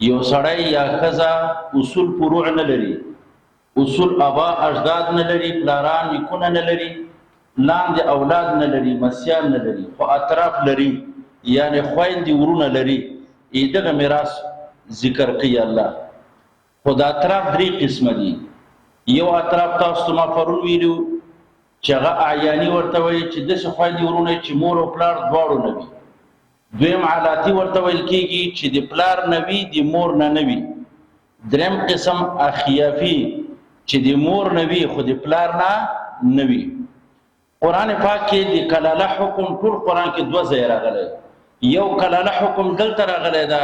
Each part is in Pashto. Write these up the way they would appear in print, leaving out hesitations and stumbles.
یو سړی یا ښځه اصول فروع نه لري، اصول ابا اجداد نه لري، پلاران نیکونه نه لري، لاندې اولاد نه لري، مسیان نه لري، خو اطراف لري، یعنی خویندې ورونه لري. دغه میراث ذکر کوي الله. خو د اطراف درې قسمه دي. یو اطراف تاسو ته ما پرون ویلو چې هغه اعیاني ورته وایي چې داسې خویندې ورونه چې مور او پلار دواړو نه وي. دویم علاتی ورته ویل کېږي چې د پلار نه وي د مور نه نه وي. دریم قسم اخیافي چې د مور نه وي خو د پلار نه نه وي. قرآن پاک کې د کلاله حکم ټول قرآن کې دوه ځای راغلی. یو کلاله حکم دلته راغلی ده،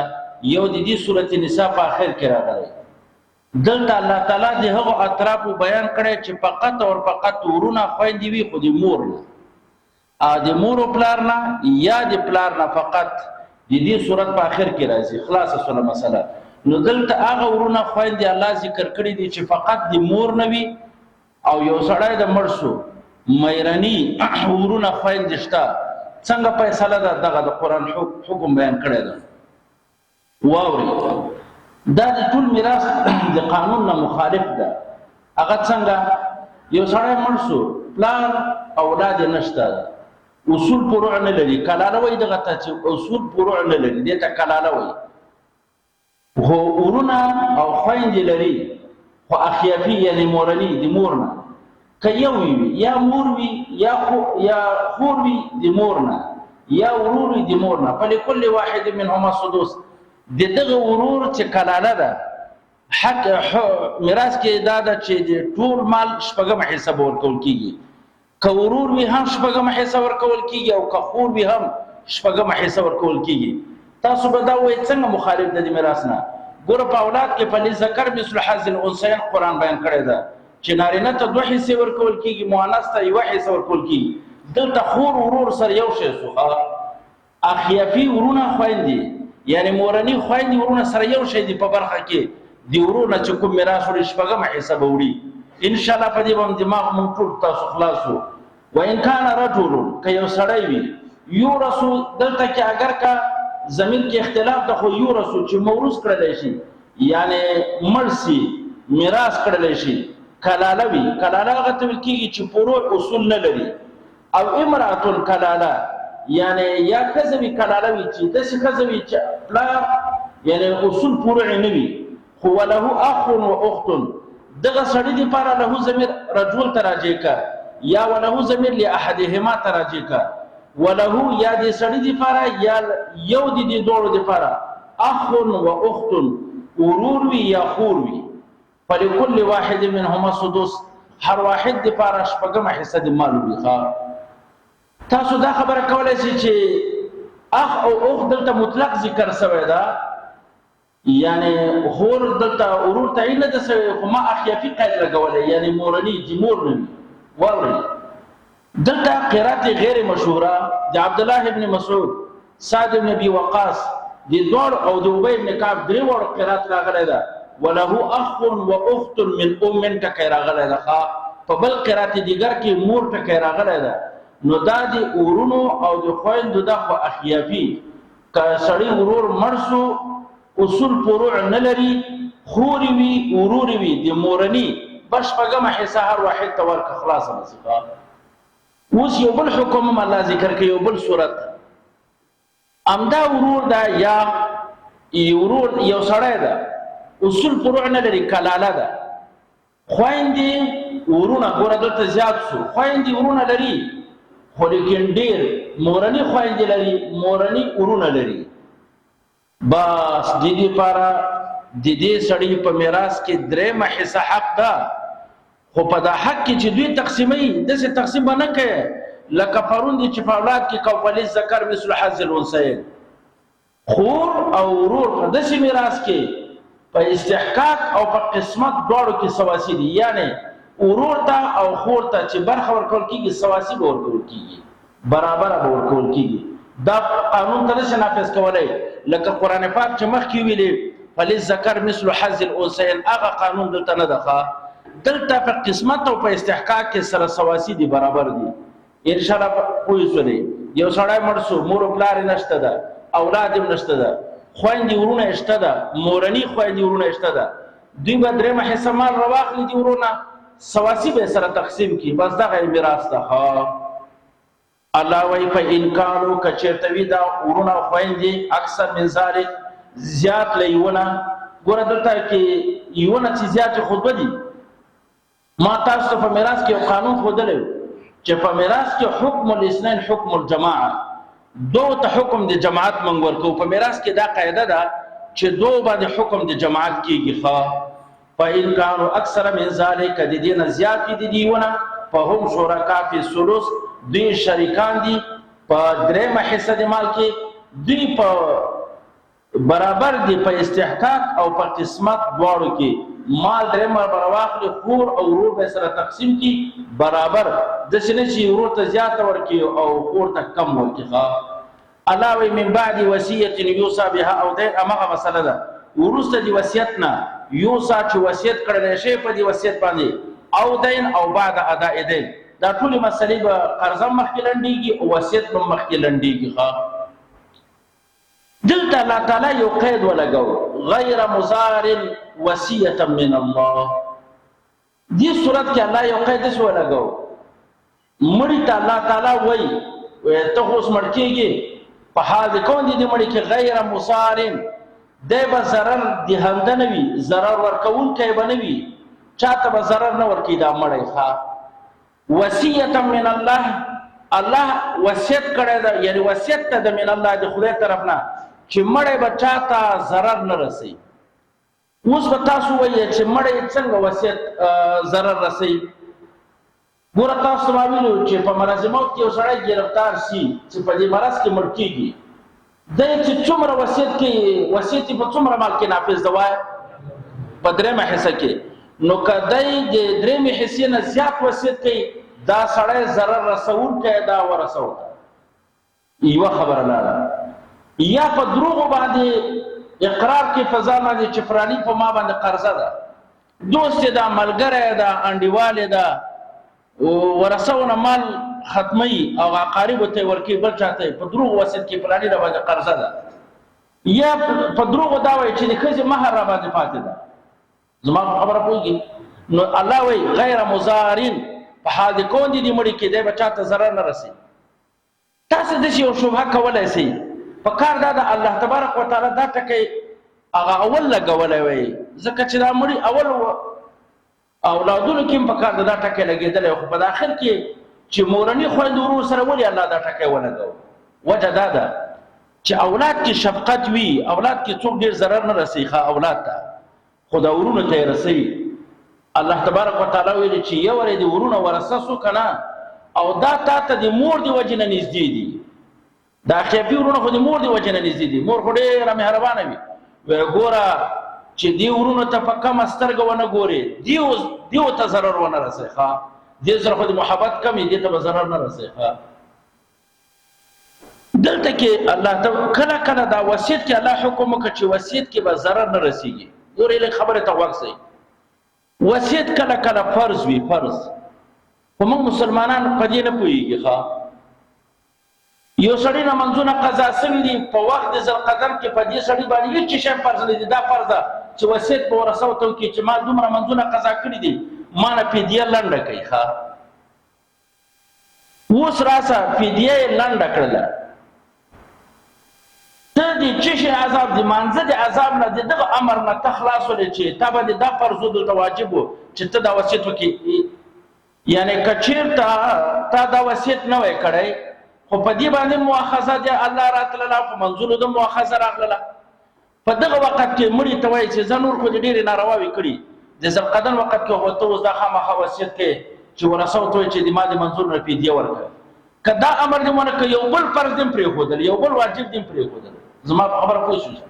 یو د دې سورۃ النساء په آخر کې راغلی. دلته الله تعالی د هغو اطرافو بیان کړی چې فقط او فقط ورونه خویندې وي خو د مور نه، د مور او پلار نه یا د پلار نه فقط. د دې سورۃ په آخر کې راځي، خلاصه سوله مسله. نو دلته هغه ورونه خویندې الله ذکر کړي دي چې فقط د مور نه وي. او یو سړی د مړ شو مېرني ورونه خویندې شته، څنګه فیصله ده؟ دغه د قرآن حکم بیان کړی ده. واورئ، دا د ټول میراث د قانون نه مخالف ده. هغه څنګه؟ یو سړی مړ شو، پلار اولاد یې نشته، اصول فروع نه لري، کلاله وایي دغه ته چې اصول فروع نه لري، دې ته کلاله وایي. خو ورونه او خویندې لري، خو اخیافي یعنې مورني د مور نه که یو وي، یا مور وي یا خور وي د مور نه، یا ورور وي د مور نه. فلکل واحد منهما سدس. د دغه ورور چې کلاله ده حق میراث کې دا ده چې د ټول مال شپږمه حصه به ورکول کېږي. که ورور وي هم شپږمه حصه ورکول کېږي، او که خور وي هم شپږمه حصه ورکول کېږي. تاسو به دا وایئ څنګه مخالف ده د میراث نه؟ ګوره په اولاد کې فللذکر مثل حظ الانثیین قرآن بیان کړی ده چې نارینه ته 2 حصې ورکول کېږي، مؤنث ته 1 حصه ورکول کېږي. دلته خور ورور سره یو شی شو. اخیافي ورونه خویندې یعنی مورني خویندې ورونه سره یو شی دي په برخه کې. د ورونه چې کوم میراث وړي شپږمه حصه به وړي. انشاءالله په دې به دماغ مونږ ټول تاسو خلاصو. وان کان رجل، که یو سړی وي، یورث، دلته کې اگر که زمین کې اختلاف ده، خو یورث چې موروث کړلی شي یعنی مړ سي میراث کړلی شي. کلاله وي، کلاله هغه ته ویل کېږي چې فروع اصول نه لري. او امرأة کلاله یعنی یا ښځه وي کلاله وي چې داسې ښځه وي چې پلار یعنی اصول فروع نه وي، خو وله اخ و اخت. دغه سړي دپاره له ضمیر رجل ته راجع که، یا وله ضمیر لاحدهما ته راجع که. وله یا دې سړي دپاره یا یو د دې دواړو دپاره اخ و اخت، ورور وي یا خور وي. فلکل واحد منهما سدس، هر واحد دپاره شپږمه حصه د مال وي. تاسو دا خبره کولی شئ چې اخ او اخت دلته مطلق ذکر شوی ده، یعنی خور دلته ورور تعین نه ده شوی، خو ما اخیافي قید لګولی یعنی مورني د مور نه وي. واورئ، دلته قرات غیر مشهوره د عبدالله ابن مسعود، سعد ابن ابي وقاص د دواړو او د ابي ابن کعب درې واړو قرات راغلی ده. وله اخ و اخت من ام ټکی راغلی ده. په بل قرات دیگر کې مور ټکی راغلی ده. نو دا د ورونو او د خویندو ده، خو اخیافي. که سړی ورور مړ شو اصول فروع نه لري، خورې وي ورورې وي د مورني، بس شپږمه حصه هر واحد ته ورکړه، خلاصه مسله. اوس یو بل حکم هم الله ذکر کوي، یو بل صورت. همدا ورور ده یا ورور یو سړی ده، اصول فروع نه لري، کلاله ده. خویندې ورونه، ګوره دلته زیات شو، خویندې ورونه لري، خو لیکن ډېر مورني خویندې لري، مورني ورونه لري. بس د دې لپاره د دې سړي په میراث کې درېیمه حصه حق ده. خو په دا حق کې چې دوی تقسیموي، داسې تقسیم به نه کوي لکه پرون دي چې په اولاد کې کو فللذکر مثل حظ الانثیین. خور او ورور په داسې میراث کې په استحقاق او په قسمت دواړو کې سواسی دي، یعنی ورور ته او خور ته چې برخه ورکول کېږي سواسی به ورکول کېږي، برابره به ورکول کېږي. دا قانون ته نشي نافذ کولی لکه قرآن پاک چې مخکې ویلي فللذکر مثل حظ الانثیین، هغه قانون دلته نه ده. دلته په قسمت او په استحقاق کې سره سواسی دي، برابر دي. انشاءالله پوه شولې. یو سړی مړ شو، مور او پلار یې نشته ده، اولاد یې نشته ده، خويندې ورونه شته ده، مورني خويندې ورونه شته ده، دوی به درېیمه حصه مال راواخلي دي ورونه، سواسي به سره تقسیم کړي، بس دغه یې میراث ده. الله وایي فإن کانوا که چېرته وي دا ورونه او خویندې اکثر من ذلک زیات له یوونه. ګوره دلته کې یوونه چې زیاتې خطبه دي، ما تاسو ته په میراث کې یو قانون ښودلی و چې په میراث کې حکم الاثنین حکم الجماعه، دو ته حکم د جماعت موږ ورکوو. په میراث کې دا قاعده ده چې دو باندې حکم د جماعت کېږي. فإن کانوا اکثر من ذلک د دې نه زیات دي دیونه فهم شرکا فی الثلث، دوی شریکان دي په درېیمه حصه د مال کې، دوی په برابر دي په استحقاق او په قسمت دواړو کې. مال درېیمه به راواخلي، خور او ورور به سره تقسیم کړي برابر، داسې نه چې ورور ته زیاته ورکړي او خور ته کم ورکړي. الله وایي من بعد وصیة یوصی بها او دین، همغه مسله ده وروسته د وصیت نه یوصی چې وصیت کړلی شي په دې وصیت باندې، او دین او بعد اداء دین، دا ټولې مسلې به قرضه مخکې لنډېږي او وصیت به مخکې لنډېږي. دلته الله تعالی یو قید ولګو، غیر مضار وصیة من الله. دې صورت کې الله یو قید داسې ولګو، مړي ته الله تعالی وایي ته خو اوس مړ کېږي، په حال د کون دي د مړي کې غیر مضار، دی به ضرر دهنده نه وي، ضرر ورکوونکی به نه وي، چاته به ضرر نه ورکوي دا مړی. وصیة من الله، الله وصیت کړی ده، یعنی وصیت ته د من الله د خدای طرف نه چې مړی به چاته ضرر نه رسوي. اوس به تاسو وایئ چې مړی څنګه وصیت ضرر رسوي؟ ګوره تاسو ته ما ویلو چې په مرض موت کې یو سړی ګرفتار شي چې په دې مرض کې مړ کېږي، دی چې څومره وصیت کوي، وصیت یې په څومره مال کې نافظ ده وایه؟ په درېیمه حصه کې. نو که دی د درېیمې حصې نه زیات وصیت کوي، دا سړی ضرر رسوونکی دا ورسوه. یوه خبره لاړه. یا په دروغو باندې اقرار کې په ځان باندې چې فلاني په ما باندې قرضه ده، دوست یې ده، ملګری ده، انډیوال یې ده، ورسونه مال ختموي او اقاربو ته یې ورکوي، بل چاته په دروغو وصیت کې فلاني را باندې قرضه ده. یا په دروغو دا وایي چې د ښځې مهر را باندې پاتې ده. زما په خبره پوهېږي؟ نو الله وایي غیر مضارین، په حال د کون دي د مړي کې دی به چاته ضرر نه رسي. تاسو داسې یو شبهه کولی شئ، په کار دا ده الله تبارک وتعالی دا ټکی هغه اول لګولی وی، ځکه چې دا مړي اول اولادونو کې هم په کار دا ټکی لګېدلی، خو په داخل کې چې مورني خویندې ورور سره ولې الله دا ټکی ولګو؟ وجه دا ده چې اولاد کې شفقت وي، اولاد کې څوک ډېر ضرر نه رسوي اولاد ته، خو دا ورونو ته یې رسوي. الله تبارک وتعالی ویلي چې یو وری د ورونه ورثه سو که نه، او دا تا ته د مور د وجې نه نږدې دي، دا خیفي ورونه خو د مور د وجې نه نږدې دي، مور خو ډېره مهربانه وي. وی ګوره چې دې ورونو ته په کمه سترګه ونه ګورې، دیو ته ضرر ونه رسوي، دې سره خو د محبت کم وي، دې ته به ضرر نه رسوي. دلته کې الله ته کله کله دا وصیت کې الله حکم وکړ چې وصیت کې به ضرر نه رسېږي. ګورې لږ خبرې ته غوږ شئ. وصیت کله کله فرض وي، فرض، خو موږ مسلمانان په دې نه پوهېږي. یو سړی نه منځونه قضا سوي دي په وخت د ذوالقدر کې، په دې سړي باندې هېڅ شی فرض نه دي، دا فرض ده چې وصیت په ورثو ته وکړي چې ما دومره منځونه قضا کړي دي، ما نه فدیه لنډه کوي. اوس راسه فدیه یې لنډه کړله، ته د څه شي عذاب د مانځه د عذاب نه د دغه امر نه ته خلاص ولې چې تا باندې دا فرض و دلته واجب و چې ته دا وصیت وکړي. یعنې که چېرته تا دا وصیت نه وی کړی، خو په دې باندې مؤاخذه د الله راتلله، په منځونو د مؤاخذه راغلله، په دغه وخت کې مړي ته وایي چې زه نور خو دې ډېرې نارواوې کړي، د ذوالقدر وخت کې خو ته اوس دا خامخا وصیت کوې چې ورثو ته وایي چې د ما د منظور نه فدیه ورکړه. که دا امر دې ونه کړه، یو بل فرض دې پرېښودل، یو بل واجب دې پرېښودل. زما په خبره پوه شوې؟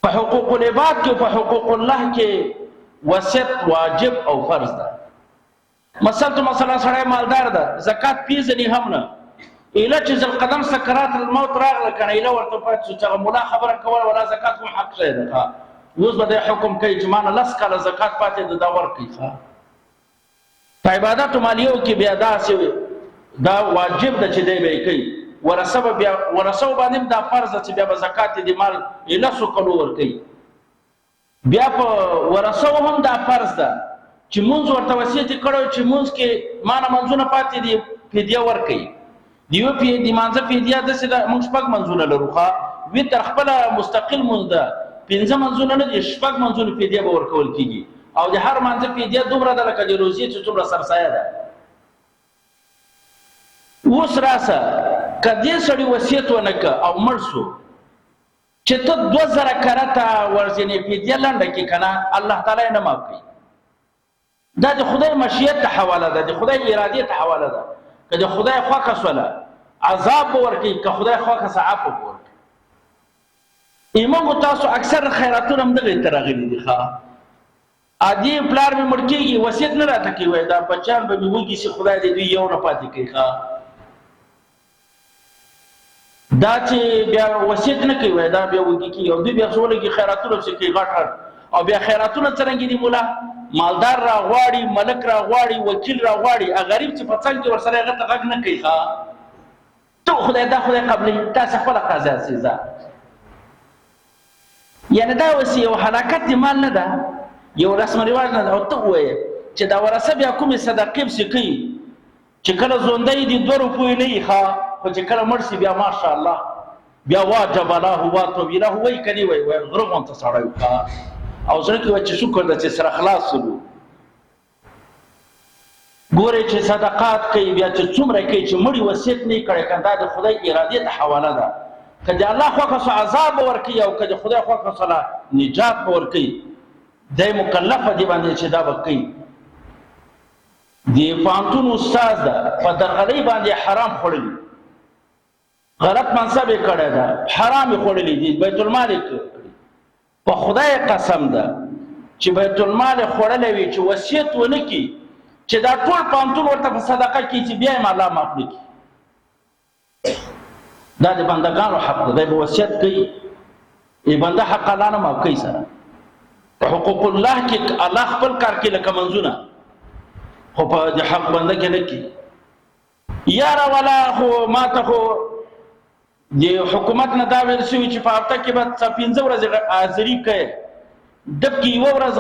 په حقوق العباد کې، په حقوق الله کې وصیت واجب او فرض ده. مثلا سړی مالدار ده، زکات پیژني هم نه، ایله چې ذوالقدر سکرات الموت راغله کنه، ایله ورته پاتې شو چې هغه ملا خبره کوله ولا زکات کوم حق شی ده. اوس به دی حکم کوي چې ما نه 10 کاله زکات پاتې ده، دا ورکړي. په عباداتو مالیو کې بیا داسې دا واجب ده چې دی به یې کوي. ورثه باندې دا فرض چې بیا به زکات د مال لسو کلو ورکوي. بیا په ورثه هم دا فرض ده چې مونږ ورته وصیت کړو چې مونږ کې مانه منځونه پاتې دي فدیه ورکوي. دیو په دې مانځه فدیه د څه مونږ شپږ منځونه لرو ښا وی تر خپل مستقل مونږ ده 5 منځونه نه دي شپږ منځونه فدیه به ورکول کیږي او د هر منځه فدیه دومره ده لکه د روزي چې څومره سرسایه ده. اوس راسه کدی سړی وصیت ونکړه او مړ شو چې ته 2000 کرته ورځنی فدیه لنډه کې کنه الله تعالی نه معاف کوي. دا د خدای مشیت ته حواله ده د خدای اراده ته حواله ده. که د خدای خوښه سوله عذاب ورکړي که خدای خوښه ثواب ورکړي. ایمانو تاسو اکثر خیراتونه هم دغه ترغلي دي ښا عادي پلار می مړ کېږي وصیت نه راته کوي دا بچان به وږي چې خدای دې دوی یو نه پاتې کوي ښا دا چې بیا وصیت نه کوي دا بیا وږي کېږي او دوی بیا څولې کې خیراتونه څه کوي غټ او بیا خیراتونه څنګه دي مولا مالدار را غواړي ملک را غواړي وکیل را غواړي غریب چې په څنګ کې ورسره هغه ته غږ نه کوي ښا ته خدای دا خدای قبلې تاسو خپل قضا سزا یعنی دا وصیت او حرکت مال نه ده یو رسم رواج نه ده او ته وایې چې دا ورثه بیا کومې صدقې پسې کوي چې کله ژوندی دي 2 روپۍ نه وي ښا خو چې کله مړ شي بیا ماشاءالله بیا واجب الله واطوب له وایي کني وایي غره غونته سړی ښا او زړه کې چې شکر ده چې سره خلاص شلو ګورې چې صدقات کوي بیا چې څومره کوي چې مړی وصیت نه کړي کنده د خدای اراده ته حواله ده. کله الله خوښه عذاب ورکړي او کله خدای خوښه نجات ورکړي دای مکلف دی باندې چې دا وکړي. دی پانتون استاد ده په درغلي باندې حرام خورلی غلط منصب یې کړی ده حرام یې خورلی دي بیت المال په خدای قسم ده چې بیت المال خوړلې وي چې وصیت ونه کی چې دا ټول پانتون ورته په صدقه کې چې بیا یې الله معاف نه کړي. دا د بندګانو حق ده به وصیت کوي ای بنده حق الله نه معاف کوي سره حقوق الله کې الله خپل کار کې لکه منځونه خو په حق بنده کې نه کوي. یاره ولا خو ماته خو د حکومت نه دا ویل شوي چې په هفته کې به 15 ورځې حاضري کوي دب کې یوه ورځ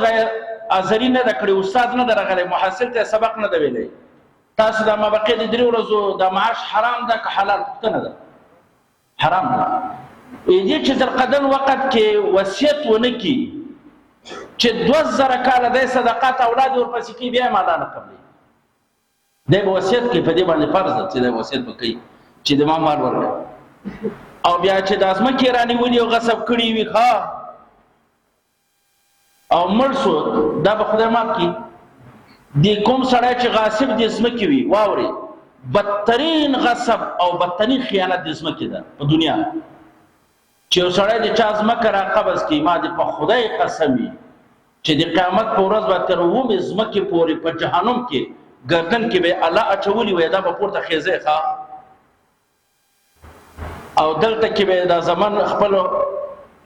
حاضري نه ده کړې استاد نه ده راغلی محصل ته سبق نه ده ویلی تاسو دا مابقي د 3 ورځو د معاش حرام ده که حلال پوښتنه ده حرام ده. دې چې ذوالقدر وخت کې وصیت ونه کړي چې 2000 کاله د صدقات اولاد ورپسې کوي بیا مالا نه قبلي دی به وصیت کوي په دې باندې فرض ده چې دی وصیت وکړي چې د ما مال ورکړي او بیا چې د ځمکې رانیولي او غصب کړي وي ښا او مړ شو دا به خدای ماف کړي. د کوم سړی چې غاصب د ځمکې وي واوري بدترین غصب او بدترین خیانت د ځمکې ده په دنیا چې یو سړی د چا ځمکه راقبض کړي ما د په خدای قسم وي چې د قیامت په ورځ به تر 9 ځمکې پورې په جهنم کې گردن کې به الله اچولي وي دا به پورته خیزه ښا او دلته کې به دا زمان خپل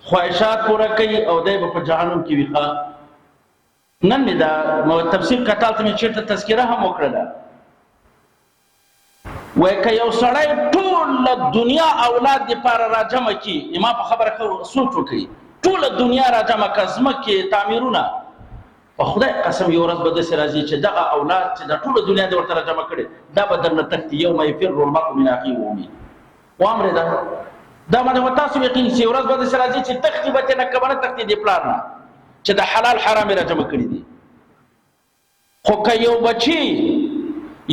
خواهشات پوره کوي او دی به په جهنم کې وي ښا. نن مې دا تفسیر کتل ته مې چیرته تذکره هم وکړله وای که یو سړی ټول دنیا اولاد د پاره راجمع کی ما په خبره سوچ وکړي ټول دنیا راجمع کزمه کې تعمیرونه په خدای قسم یو ورځ به داسې راځي چې دغه اولاد چې د ټول دنیا د ورته راجمع کړي دا به درنه تښتي یوم یفر المرء من اخیه وامه وامر ده دا باندې تاسو یقین چې ورځ به داسې راځي چې تښتي به نه کبره تښتي د پلار نه چې د حلال حرام راجمع کړي دي. خو که یو بچي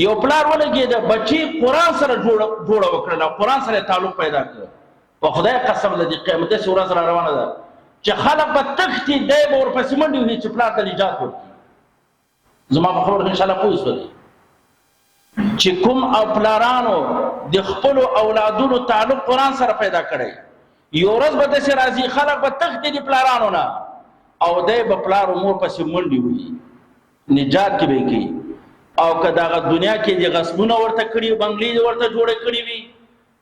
یو پلار ولګي د بچي قران سره جوړه وکړه قران سره تعلق پیدا کړ په خدای قسم د قیامت سره ورځ را روانه ده چې خلک به تختی دی به ورپسې منډي وي چې پلار ته نجات ورکړي. زما په خبره ان شاء الله پوه شئ چې کوم او پلارانو د خپل اولادونو تعلق قران سره پیدا کړي یو ورځ به داسې راځي خلک به تختی د پلارانو نه او دی به پلار مور پسې منډي وي نجات کې به کوي. او که دغه دنیا کې د غصبونه ورته کړي بنگلې ورته جوړه کړي وي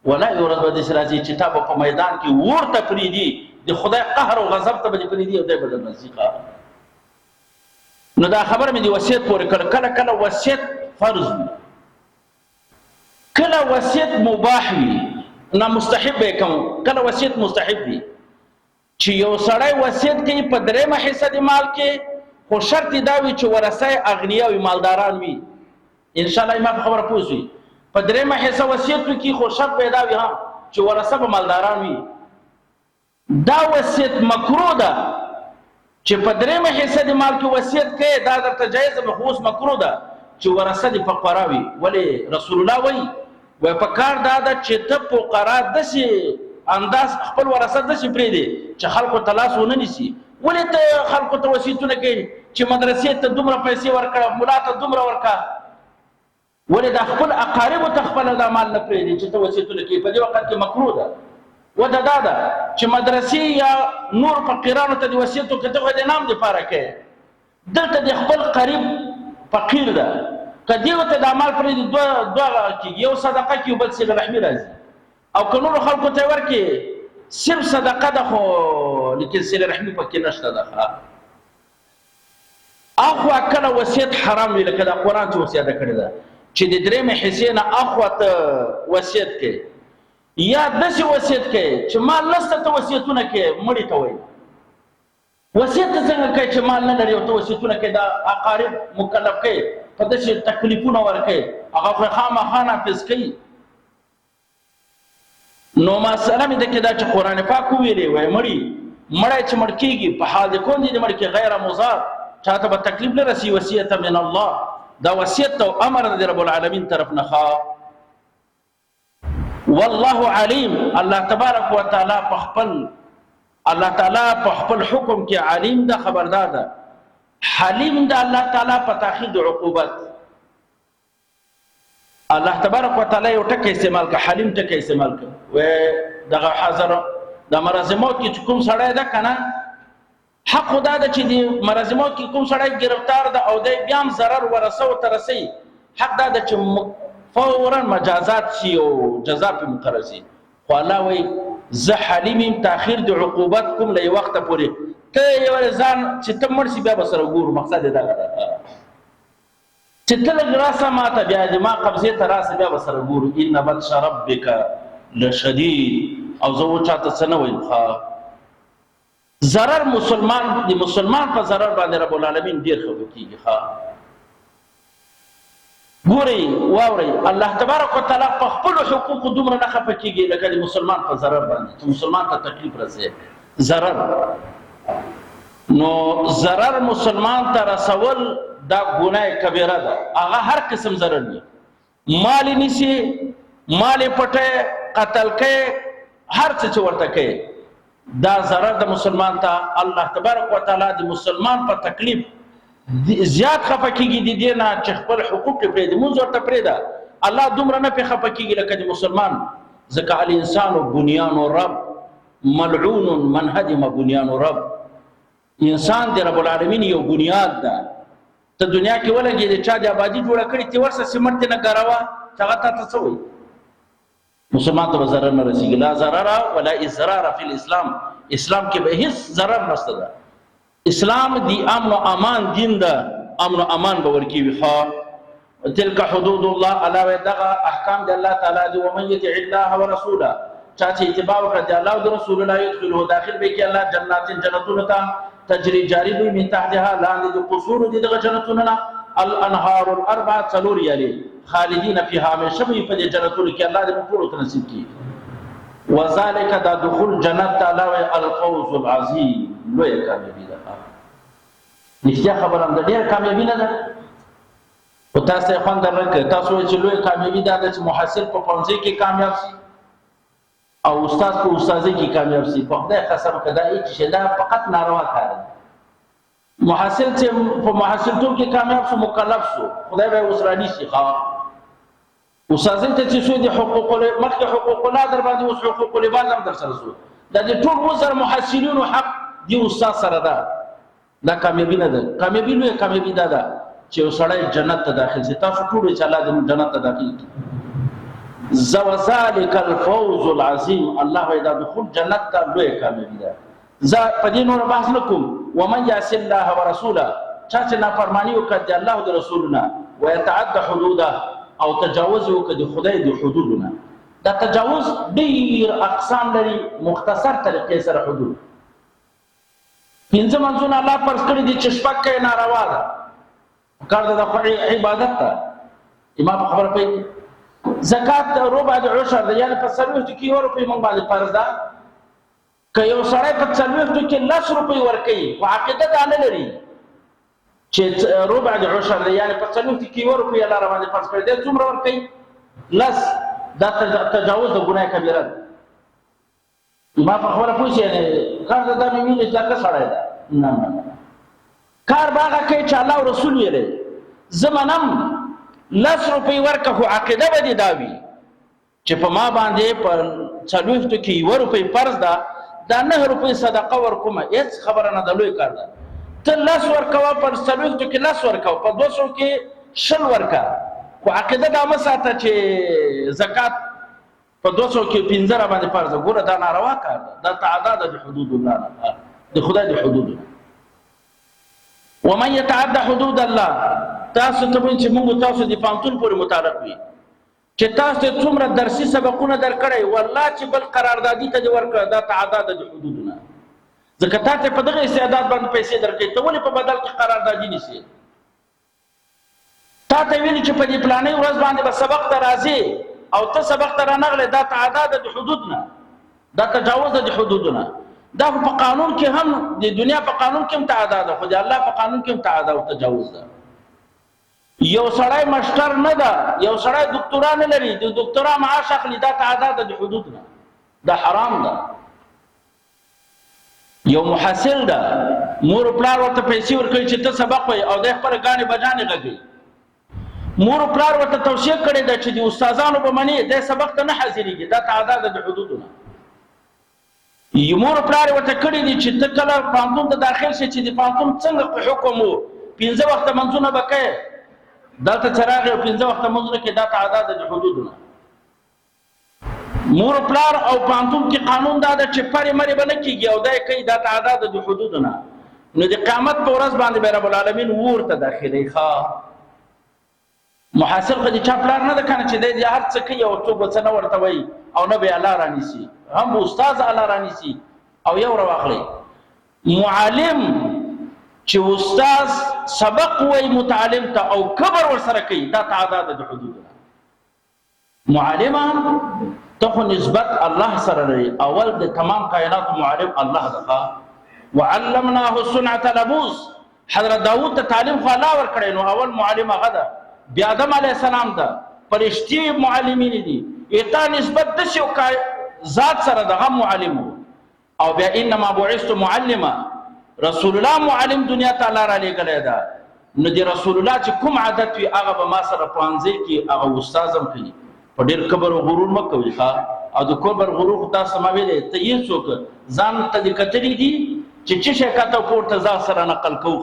ولا یو ورځ به داسې راځي چې تا به په میدان کې ورته پرېږدي د خدای قهر او غضب ته به دې پرېږدي او دی به درنه ځي. نو دا خبره مې د وصیت پورې کړه کله کله وصیت فرض وي کله وصیت مباح وي نه مستحب به کوم کله وصیت مستحب دی چې یو سړی وصیت کوي په درېمه حصه د مال کې خو شرط دا وي چې ورثه اغنیا وي مالداران وي ان شاء الله ما په خبره پوه شئ په درېمه حصه وصیت وکړي خو شرط پیدا وي ها چې ورثه به مالداران وي دا وصیت مکروه ده چې په درېمه حصه د مال کې وصیت کوي دا درته جایز به خو اوس مکروه ده چې ورثه د فقرا وي ولې رسول الله وایي په کار دا ده چې ته فقرا داسې انداز خپل ورثه داسې پرېږدي چې خلکو ته لاس ونه نیسي ولې ته خلکو ته وصیتونه کوي چې مدرسې ته دومره پیسې ورکړه ملا ته دومره ورکړه ولې د خپل اقاربو ته خپله دا مال نه پرېږدي چې ته وصیتونه کوي په دې وخت کې مکروه ده وده دا ده چې مدرسې یا نور فقیرانو ته د وصیت وکړه ته خو د نام دپاره کوې دلته د خپل قریب فقیر ده که دې ورته دا مال پرېږدي دوه کېږي یو صدقه کېږي بل صله رحمي راځي او که نورو خلکو ته یې ورکړي صرف صدقه ده خو لیکن صله رحمي پکې نشته ده اخوا کله وصیت حرام وي لکه دا قرآن چې وصیته کړې ده چې د درېمې حصې نه اخوا ته وصیت کوي یا داسې وصیت کوي چې مال نشته ته وصیتونه کوي مړي ته وایي وصیت ته څنګه کوي چې مال نه لري او ته وصیتونه کوي دا اقارب مکلف کوي په داسې تکلیفونه ورکوي هغه خو خامخا نافظ کوي نو مسله مې ده کې دا چې قرآن پاک وویلې وایي مړی چې مړ کېږي په حال د کون دي د مړ کې غیر مضار چاته به تکلیف نه رسي وصیت من الله دا وصیت او امر د رب العالمین طرف نه والله علیم الله تبارک وتعالى په خپل حکم کې علیم ده خبردار ده حلیم ده الله تعالی په تاخیر د عقوبت الله تبارک وتعالى یو ټکی استعمال که حلیم ټکی استعمال که و دغه حاضر د مرض موت کې کوم سړی ده کنه حق خدا ده چې د مرض موت کې کوم سړی گرفتار ده او د بیا هم ضرر ورسو ترسي حق دا ده چې فورا مجازات شي او جزا په مقرر شي خو الله وایي زه حلیم تاخیر د عقوبت کوم له وخت پورې ته یو ځان چې ته مړ شي بیا به سره ګورو مقصد دا ده چې ته لږ راسه ماته بیا د ما قبضې ته راسه بیا به سره ګورو ان بطش ربک لشدید او زه وچاته څه نه وایم ضرر د مسلمان په ضرر باندې رب العالمین ډېر خفه کېږي ګورئ واورئ الله تبارک وتعالی په خپلو حقوقو دومره نه خفه کېږي لکه د مسلمان په ضرر باندې چې مسلمان ته تکلیف رسوي ضرر نو ضرر مسلمان ته رسول دا ګناه کبیره ده هغه هر قسم ضرر دی مال نیسي مال پټه قتل کوي هر څه چې ورته کوي دا ضرر د مسلمان ته الله تبارک وتعالی د مسلمان په تکلیف زیات خفه کېږي د دې نه چې خپل حقوق یې پرېږدي مونځ ورته پرېږده الله دومره نه پرې خفه کېږي لکه د مسلمان ځکه الانسان بنیان رب ملعون من هدم بنیان رب انسان د رب العالمین یو بنیاد ده ته دنیا کې ولګې د چا د آبادي جوړه کړې ته ورسه سیمنټ نه ګراوه چې هغه تا ته څه وایي مسلمان ته به ضرر نه رسېږي لا ضرر ولا اضرار فی الاسلام اسلام کې به هیڅ ضرر نشته ده اسلام دی امن و امان دین ده امن و امان به ورکوي تلک حدود الله علاوه دغه احکام د الله تعالی دی ومن یطع الله ورسوله چا چې اتباع وکړي د الله او رسول الله يدخله داخل به کې الله جنتونو ته تجري جاری به من تحتها لاندې د قصور دغه جنتونو نه الانهار الاربعه څلور یالي خالدین فيها همیشه به په دې جنتونو کې الله دې ټول ته نصیب کړي وذالک دا دخول جنت علاوه الفوز العظیم لوی کامیابی ده نشته خبره هم ده ډېر کامیابي نه ده خو تاسو یې خوند درکړه تاسو وایئ چې لوی کامیابي دا ده چې محصل په ښوونځي کې کامیاب شي او استاد په استادۍ کې کامیاب شي په خدای قسم که دا هېڅ شی دا فقط ناروا کار دی محصل چې په محصلتوب کې کامیاب شو مکلف شو خدای به یې اوس رانیسي استادۍ ته چې شوی د مخکې حقوق الله در باندې اوس حقوق العباد هم در سره شو دا د ټول وزر محصلینو حق دی استاد سره ده دا کامیابی نه ده کامیابی لوی کامیابی دا ده چې یو سړی جنت ته داخل شي تاسو ټول چې الله دې جنت ته داخل کړي وذالک الفوز العظیم الله وایي دا دخول جنت ته لوی کامیابی ده په دې نور بحث نه کوم ومن یعص الله ورسوله چا چې نافرماني وکړي د الله او د رسولنا ويتعد حدوده او تجاوز وکړي د خدای د حدودنا دا تجاوز ډیر اقسام لري، مختصر طریقې سره حدود. پنځه منځونه الله فرض کړي دي چې شپږ کې ناروا ده، کار د عبادت ته. امام خبره کوي زکات ربع د عشر ده، یعنی په 40 کې روپۍ موږ باندې فرض ده. که یو سړی په 40 کې 10 روپۍ ورکوي خو عقیده دا نه لري چې ربع د عشر ده، یعنی په 40 کې روپۍ الله را باندې فرض کړي دي، څومره ورکوي؟ 10. دا تجاوز د ګناه کبیره ده. ما په خبره پوه شئ، کار دا مې ویلې چې څه سړی ده. نه کار باغه کوي چې الله او رسول ویلي. زمنم 10 روپۍ ورکه خو عقیده به دي دا وي چې په ما باندې په 40 کې 1 روپۍ فرض ده، دا 9 روپۍ صدقه ورکوم. هیڅ خبره نه ده، لوی کار ده. ته 10 ورکوه، په 40 کې 10 ورکوه، په 200 کې 10 ورکوه، خو عقیده دا مه ساته چې زکات په 200 کې 15 را باندې فرض ده. ګوره دا ناروا کار ده، دا تعداد د حدود الله نه، د خدای د حدود نه. ومن يتعدى حدود الله، تاسو ته چې موږ تاسو د پانتون پورې متعلق وي چې تاسو څومره درسي سبقونه درکړی، والله چې بل قراردادي ته ورکړه، دا تعداد د حدود نه. ځکه تاسو په دغه استعداد باندې پیسې درکړي، ته ولې په بدل کې قراردادي نیسئ؟ تا ته ویلي چې په دې پلانې ورځ باندې به سبق ته راځي او ته سبق ته رانغلې، دا تعداد د حدود نه، دا تجاوز د حدود نه. دا په قانون کې هم، د دنیا په قانون کې هم تعداد ده، خو د الله په قانون کې هم تعداد او تجاوز ده. یو سړی مشتر نه ده، یو سړی دکتورا نه لري، د دکتورا معاش اخلي، دا تعداد د حدود نه، دا حرام ده. یو محصل ده، مور پلار ورته پیسې ورکوي چې ته سبق وایې او د خپل غاڼې بجانې غږوي. مور پلار ورته توصیه کړې ده چې د استادانو به مني، د سبق ته نه حاضرېږي، دا تعداد د حدود نه. مور پلار ورته کړی دي چې ته کله پانتون ته داخل شې چې د پانتون څنګه حکم وو، 15 وخته منځونه به کوې، دلته چراغ او 15 وخته منځونه کې، دا تعداد د حدود نه. مور پلار او پانتون کې قانون دا ده چې پرې مرې به نه کېږي او دا یې کوي، دا تعداد د حدود نه. نو د قیامت په ورځ باندې به رب العالمین ور ته داخلي. محاصل خو د چا پلار نه ده کنه چې دی هر څه کوي او څوک به څه نه ورته وایي او نه به الله رانیسي، هم استاد الله رانیسي او یو راواخلي. معلم چې استاد سبق وایي متعلم ته او کبر ورسره کوي، دا تعداد د حدود ده. معلم ته خو نسبت الله سره لري، اول د تمام کائنات معلم الله ده. وعلمناه صنعة لبوس، حضرت داود ته تعلیم خو الله ورکړی، نو اول معلم هغه ده. بیا آدم علیه السلام ته فرشتي معلمین دي، ایتا نسبت د شو ذات سره دغه معلم. او بیا انما بعثت معلما، رسول الله معلم دنیا ته الله را لېږلی ده. نو د رسول الله چې کوم عادت وي هغه به ما سره پوهنځی کې هغه استازم کوي. په ډېر کبر او غرور مه کوئ او د کبر غرور خو تاسو ما ویلی ته یې څوک ځان ته دې کتلي دي چې څه شی کاته پورته ځان سره نقل کوو.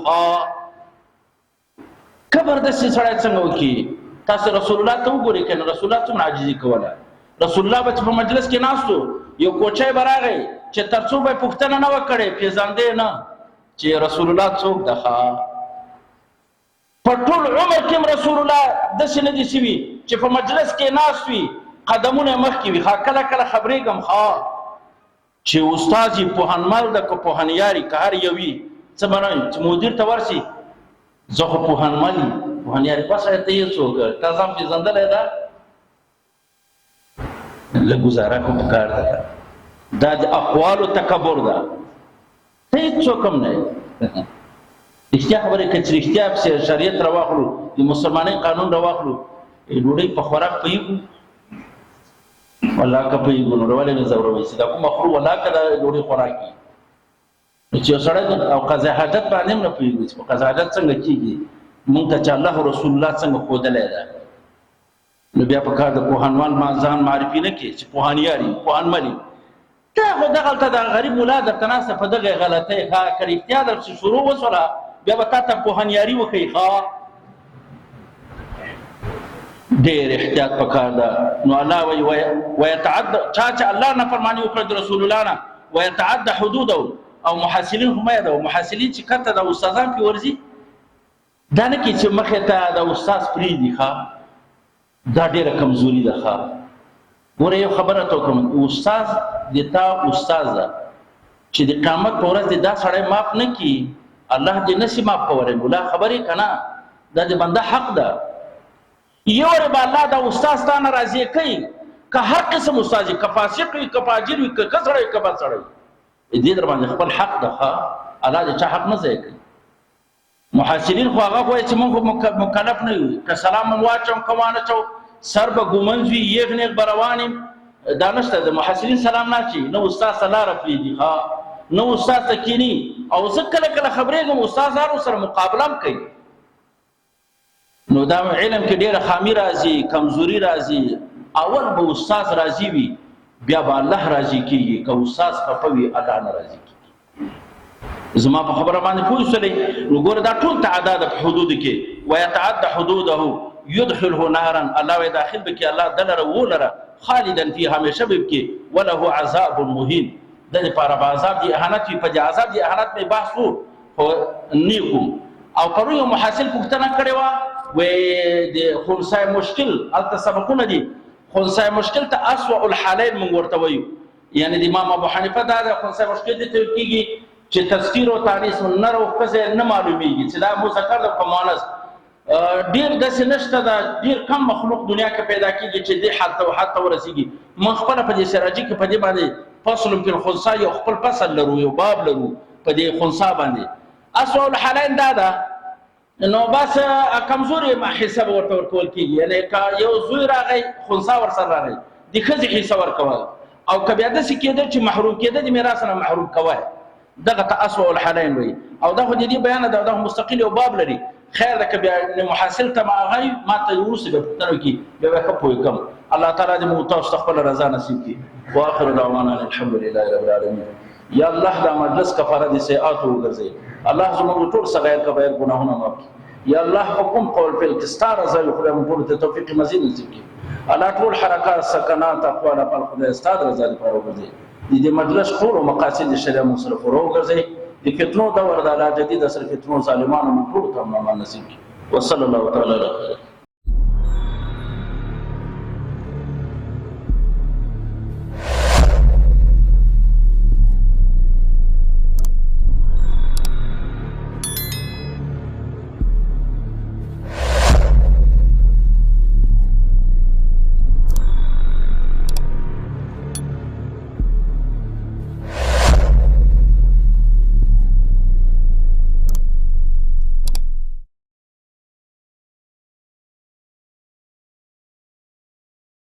کبر داسې سړی څنګه وکړي؟ تاسو رسول الله ته وګورئ که نه، رسول الله څومره عاجزي کوله. رسول الله به په مجلس کې ناست و، یو کوچی به راغی چې تر څو به یې پوښتنه نه وه کړې، پېژندی نه چې رسول الله څوک ده. په ټول عمر کې هم رسول الله داسې نه دي شوي چې په مجلس کې ناست وي قدمونه یې مخکې وي. کله کله خبرېږم چې استاد یې پوهنمل ده که پوهنیار که هر یو وي، څه به نه وي چې مدیر ته ورسي زه خو پوهنمل یم، پوهنیار بس ته یې څوک تا ځان پېژندلی ده، لږ ګزاره خو پکار ده. دا د اقوالو تکبر ده، ته هېڅ څوک هم نه یې. رښتیا خبرې که چې رښتیا پسې شریعت راواخلو، د مسلمانۍ قانون راواخلو، ډوډۍ په خوراک پوهېږو؟ والله که پوهېږو نو ولې نه ځوروئ چې دا کومه خورو، والله که دا ډوډۍ خوراک وي. چې یو سړی او قضا حاجت باندې هم نه پوهېږو چې په قضا حاجت څنګه کېږي، مونږ ته چې الله رسول الله څنګه ښودلی ده. نو بیا په کار د پوهنوال ما ځان معرفي نه کړي چې پوهنیار یم، پوهنمل یم. ته خو دغلته د غریب ملا درته ناسته په دغه غلطۍ که رښتیا درپسې شروع وسوله بیا به تا ته پوهنیاري وښیي. ډېر احتیاط پکار ده. نو الله وایي ویتعد، چا چې الله نافرماني وکړه د رسول الله نه، ویتعد حدوده. او محصلین خو مه ده، محصلین چې کته د استادان پې ورځي، دا نه کې چې مخې ته د استاد پرېږدي. دا ډېره کمزوري ده. ګوره یو خبره ته کوم استاد د تا استاد چې د قیامت پر ورځ دا سړی معاف نه کی الله دې نسی معاف کوي مولا خبرې کنا دا د بنده حق ده یو رب الله دا استاد ستانه راضي کوي که هر قسم استاد که فاسق وي که فاجر وي که کسړی که بسړی دې در باندې خپل حق ده الله دې چا حق نه ځای کوي محاسبین خو هغه وایي چې موږ مکلف نه یو که سلام واچم کوانه چو سر به ګومنځ وي یغ نیغ بروانیم دا نشته د محاسبین سلام نه چی نو استاد سلام رفلی دي نو استاد تکینی او زه کله کله خبرېږم استادانو سره مقابله کوي نو دا علم کې ډېره خامي راځي کمزوري راځي اول به استاد راضي وي بیا به الله راضي کیږي که استاد خپوي الله نه راضي کیږي زما په خبره باندې پوه شولې نو ګوره دا ټول تعداد په حدود کې ويتعدى حدوده يدخله نارا الله وي داخل بکی الله دلره ولره خالدا فيه همیشه بکی وله عذاب مهين د لپاره عذاب دي اهانت په عذاب دي اهانت په بحثو هو نیکو او پرو یو محاسب پختنه کړي وا و د خنثی مشکل الته سبقونه دي خنثی مشکل ته اسوء الحالین من ورته وایو یعنی د امام ابو حنیفه دا د خنثی مشکل دي ته کیږي چې تفسیر او تانیث نر او کزه نه معلومیږي چې دا مذکر او مؤنث ډیر داسې نشته دا ډیر کم مخلوق دنیا کې پیدا کیږي چې د حتی ورسیږي من خپل په دې سراجي کې په دې باندې فصل په الخنثی یو خپل فصل لرو یو باب لرو په دې خنثی باندې اسوء الحالین دا نو بس کمزوري ما حساب ورته ورکول کیږي یعنی کا یو زوی راغی خنثی ور سره راغی د خزي حساب ورکول او کبه د سکیده چې محروم کېده د میراث نه محروم کوي دغه اسوء الحالین وي او دا خو دې بیان دا مستقل یو باب لري خیر ده که محاصل ته ماغی ما ته ورسې به پوښتنه وکړي بیا به ښه پوه کړم الله تعالی دې موږ تاسو ته خپله رضا نصیب کړي واخر دعوانا الحمد لله رب العالمین یا الله دا مجلس کفاره د سیئاتو وګرځوي الله زموږ ټول صغیر کبایر ګناهونه معاف کړي یا الله حکم قول فعل کې ستا رضا وي خدای موږ ټولو ته توفیق مزید نصیب کړي الله ټول حرکات سکنات اقوال افعال خدای ستا د رضا لپاره وګرځوي د مجلس ټول مقاصد شریعه موږ سره پوره وګرځوي د فتنو دور د الله جدید اصل فتنو ظالمانو موږ ټول ته نصیب کړي وصلی الله تعالی علیه